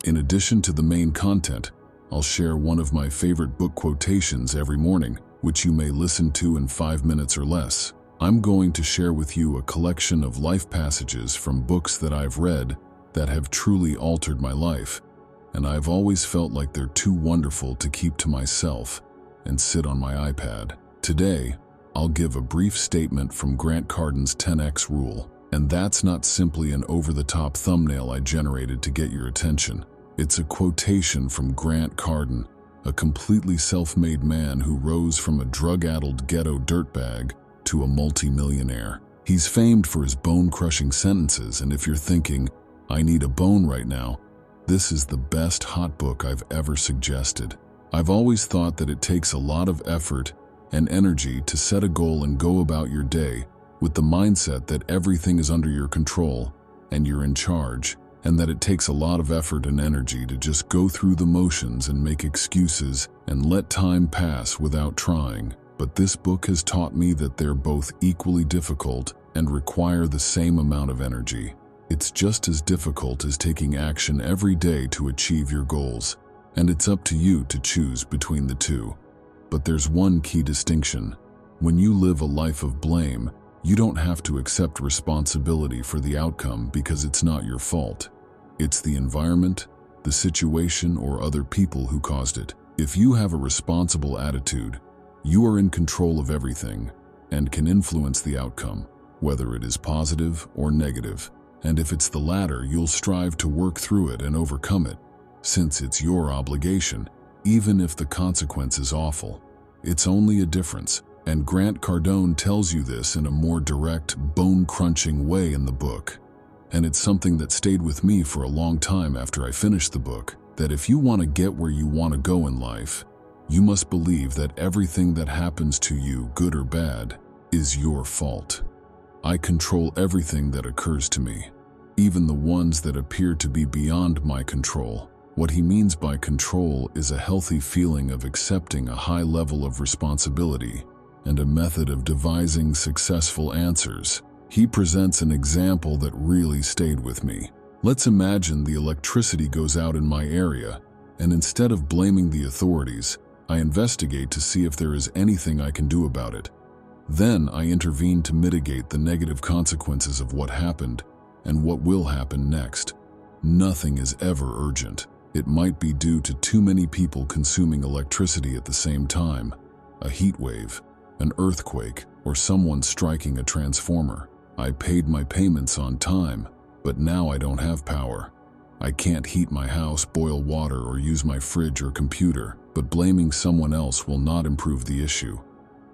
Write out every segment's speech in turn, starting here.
In addition to the main content, I'll share one of my favorite book quotations every morning, which you may listen to in 5 minutes or less. I'm going to share with you a collection of life passages from books that I've read that have truly altered my life, and I've always felt like they're too wonderful to keep to myself and sit on my iPad. Today, I'll give a brief statement from Grant Cardon's 10x rule, and that's not simply an over-the-top thumbnail I generated to get your attention. It's a quotation from Grant Cardon, a completely self-made man who rose from a drug-addled ghetto dirtbag to a multi-millionaire. He's famed for his bone-crushing sentences, and if you're thinking, I need a bone right now, this is the best hot book I've ever suggested. I've always thought that it takes a lot of effort and energy to set a goal and go about your day with the mindset that everything is under your control and you're in charge, and that it takes a lot of effort and energy to just go through the motions and make excuses and let time pass without trying. But this book has taught me that they're both equally difficult and require the same amount of energy. It's just as difficult as taking action every day to achieve your goals, and it's up to you to choose between the two. But there's one key distinction. When you live a life of blame, you don't have to accept responsibility for the outcome because it's not your fault. It's the environment, the situation, or other people who caused it. If you have a responsible attitude, you are in control of everything and can influence the outcome, whether it is positive or negative. And if it's the latter, you'll strive to work through it and overcome it, since it's your obligation, even if the consequence is awful. It's only a difference. And Grant Cardone tells you this in a more direct, bone-crunching way in the book. And it's something that stayed with me for a long time after I finished the book, that if you want to get where you want to go in life, you must believe that everything that happens to you, good or bad, is your fault. I control everything that occurs to me, even the ones that appear to be beyond my control. What he means by control is a healthy feeling of accepting a high level of responsibility and a method of devising successful answers. He presents an example that really stayed with me. Let's imagine the electricity goes out in my area, and instead of blaming the authorities, I investigate to see if there is anything I can do about it. Then I intervene to mitigate the negative consequences of what happened and what will happen next. Nothing is ever urgent. It might be due to too many people consuming electricity at the same time, a heat wave, an earthquake, or someone striking a transformer. I paid my payments on time, but now I don't have power. I can't heat my house, boil water, or use my fridge or computer, but blaming someone else will not improve the issue.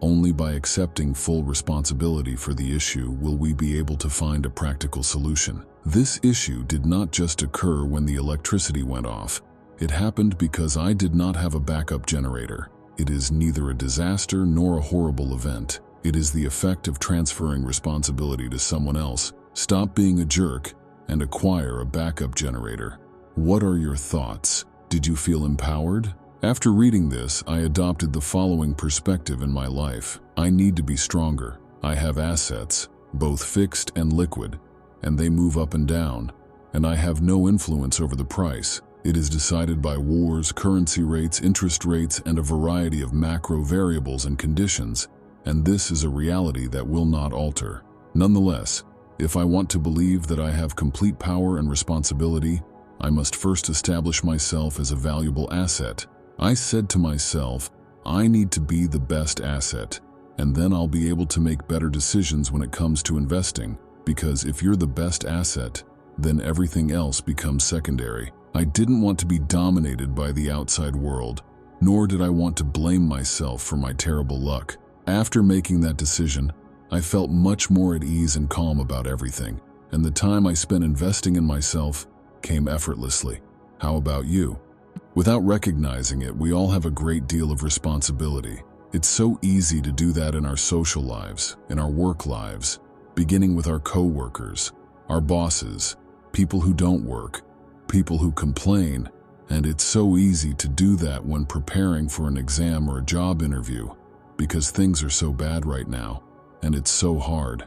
Only by accepting full responsibility for the issue will we be able to find a practical solution. This issue did not just occur when the electricity went off. It happened because I did not have a backup generator. It is neither a disaster nor a horrible event. It is the effect of transferring responsibility to someone else. Stop being a jerk and acquire a backup generator. What are your thoughts? Did you feel empowered? After reading this, I adopted the following perspective in my life. I need to be stronger. I have assets, both fixed and liquid, and they move up and down, and I have no influence over the price. It is decided by wars, currency rates, interest rates, and a variety of macro variables and conditions, and this is a reality that will not alter. Nonetheless, if I want to believe that I have complete power and responsibility, I must first establish myself as a valuable asset. I said to myself, I need to be the best asset, and then I'll be able to make better decisions when it comes to investing, because if you're the best asset, then everything else becomes secondary. I didn't want to be dominated by the outside world, nor did I want to blame myself for my terrible luck. After making that decision, I felt much more at ease and calm about everything, and the time I spent investing in myself came effortlessly. How about you? Without recognizing it, we all have a great deal of responsibility. It's so easy to do that in our social lives, in our work lives, beginning with our co-workers, our bosses, people who don't work, people who complain, and it's so easy to do that when preparing for an exam or a job interview, because things are so bad right now, and it's so hard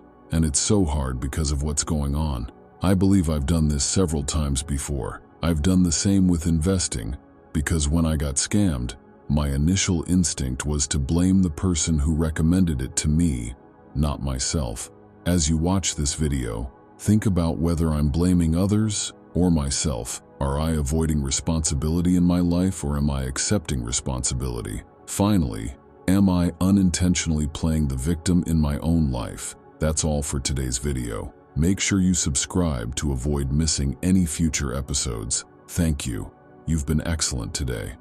because of what's going on. I believe I've done this several times before. I've done the same with investing, because when I got scammed, my initial instinct was to blame the person who recommended it to me, not myself. As you watch this video, think about whether I'm blaming others or myself. Are I avoiding responsibility in my life, or am I accepting responsibility? Finally, am I unintentionally playing the victim in my own life? That's all for today's video. Make sure you subscribe to avoid missing any future episodes. Thank you. You've been excellent today.